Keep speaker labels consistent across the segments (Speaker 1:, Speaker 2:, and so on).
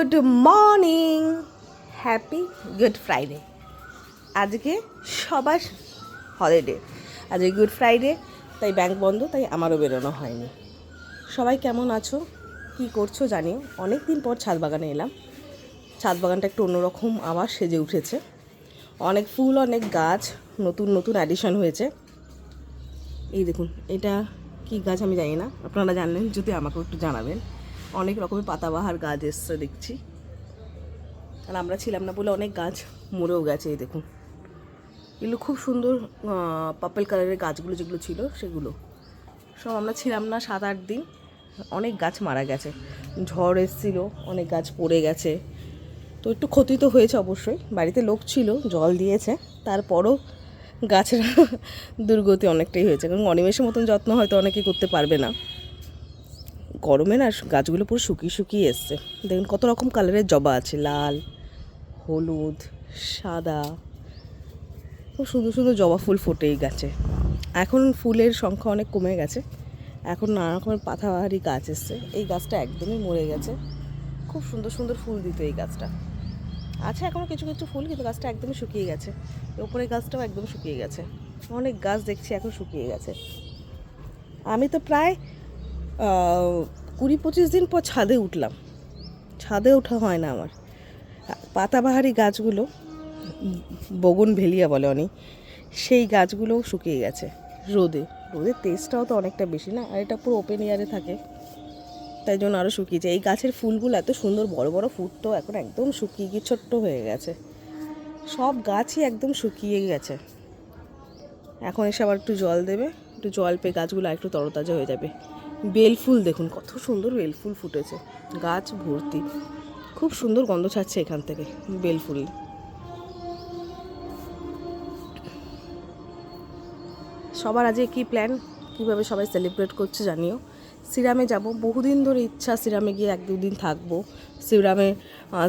Speaker 1: Good morning, happy good Friday. আজকে সবার holiday, আজকে গুড ফ্রাইডে, তাই ব্যাংক বন্ধ, তাই আমারও বেরোনো হয়নি। সবাই কেমন আছো, কি করছো জানিও। অনেক দিন পর ছাদ বাগানে এলাম। ছাদ বাগানটা একটু অন্যরকম আবার সেজে উঠেছে, অনেক ফুল, অনেক গাছ, নতুন নতুন অ্যাডিশন হয়েছে। এই দেখুন, এটা কি গাছ আমি জানি না, আপনারা জানলেন যদি আমাকেও একটু জানাবেন। অনেক রকমের পাতাবাহার গাছ এসছে দেখছি, আর আমরা ছিলাম না বলে অনেক গাছ মরেও গেছে। এই দেখুন, এগুলো খুব সুন্দর পার্পল কালারের গাছগুলো যেগুলো ছিল সেগুলো সব, আমরা ছিলাম না 7-8 দিন, অনেক গাছ মারা গেছে, ঝড় এসেছিল, অনেক গাছ পড়ে গেছে। তো একটু ক্ষতি তো হয়েছে অবশ্যই, বাড়িতে লোক ছিল, জল দিয়েছে, তারপরও গাছের দুর্গতি অনেকটাই হয়েছে, কারণ অনিমেষের মতন যত্ন হয়তো অনেকে করতে পারবে না। গরমে না গাছগুলো পুরো শুকিয়ে শুকিয়ে এসছে। দেখুন কত রকম কালারের জবা আছে, লাল, হলুদ, সাদা, খুব সুন্দর সুন্দর জবা ফুল ফোটে এই গাছে। এখন ফুলের সংখ্যা অনেক কমে গেছে, এখন নানা রকমের পাতাবাহারি গাছ এসছে। এই গাছটা একদমই মরে গেছে, খুব সুন্দর সুন্দর ফুল দিত এই গাছটা। আছে এখনও কিছু কিছু ফুল, কিন্তু গাছটা একদমই শুকিয়ে গেছে। ওপরের গাছটাও একদম শুকিয়ে গেছে, অনেক গাছ দেখছি এখন শুকিয়ে গেছে। আমি তো প্রায় 20-25 দিন পর ছাদে উঠলাম, ছাদে ওঠা হয় না আমার। পাতাবাহারি গাছগুলো, বগনভেলিয়া বলে অনেক, সেই গাছগুলোও শুকিয়ে গেছে রোদের তেজটাও তো অনেকটা বেশি না, আর এটা পুরো ওপেন এয়ারে থাকে, তাই জন্য আরও শুকিয়েছে। এই গাছের ফুলগুলো এত সুন্দর বড় বড় ফুটতো, এখন একদম শুকিয়ে গিয়ে ছোট্ট হয়ে গেছে, সব গাছই একদম শুকিয়ে গেছে। এখন এসে আবার একটু জল দেবে, একটু জল পেয়ে গাছগুলো একটু তরতাজা হয়ে যাবে। বেলফুল দেখুন কত সুন্দর বেলফুল ফুটেছে, গাছ ভর্তি, খুব সুন্দর গন্ধ ছাড়ছে এখান থেকে বেলফুল। সবার আজকে কী প্ল্যান, কীভাবে সবাই সেলিব্রেট করছে জানিও। সিরামে যাব, বহুদিন ধরে ইচ্ছা সিরামে গিয়ে 1-2 দিন থাকবো। সিরামে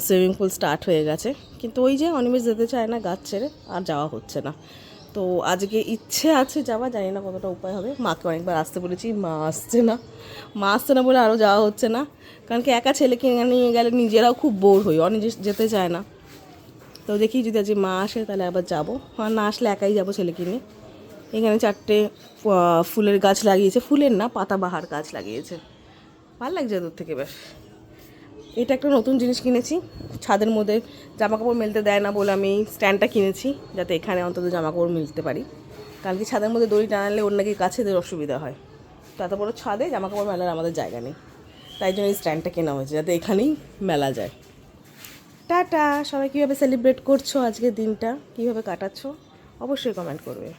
Speaker 1: সুইমিং পুল স্টার্ট হয়ে গেছে, কিন্তু ওই যে অনিমেষ যেতে চায় না, গাছ ছেড়ে, আর যাওয়া হচ্ছে না। তো আজকে ইচ্ছে আছে যাওয়া, জানি না কতটা উপায় হবে। মাকে অনেকবার আসতে বলেছি, মা আসছে না বলে আরও যাওয়া হচ্ছে না, কারণ কি একা ছেলেকে নিয়ে গেলে নিজেরাও খুব বোর হই, অনেক যেতে চায় না। তো দেখি যদি আজকে মা আসে তাহলে আবার যাবো, আর না আসলে একাই যাবো ছেলেকে নিয়ে। এখানে 4টে ফুলের গাছ লাগিয়েছে, ফুলের না পাতাবাহার গাছ লাগিয়েছে, ভালো লাগছে দূর থেকে বেশ। এটা একটা নতুন জিনিস কিনেছি, ছাদের মধ্যে জামাকাপড় মেলতে দেয় না বলে আমি স্ট্যান্ডটা কিনেছি, যাতে এখানে অন্তত জামাকাপড় মিলতে পারি। কারণ কি ছাদের মধ্যে দড়ি টানালে ওর নাকি গাছেদের অসুবিধা হয়, তো এত বড় ছাদে জামাকাপড় মেলার আমাদের জায়গা নেই, তাই জন্য এই স্ট্যান্ডটা কেনা হয়েছে, যাতে এখানেই মেলা যায়। টাটা। সবাই কীভাবে সেলিব্রেট করছো আজকের দিনটা, কীভাবে কাটাচ্ছো অবশ্যই কমেন্ট করবে।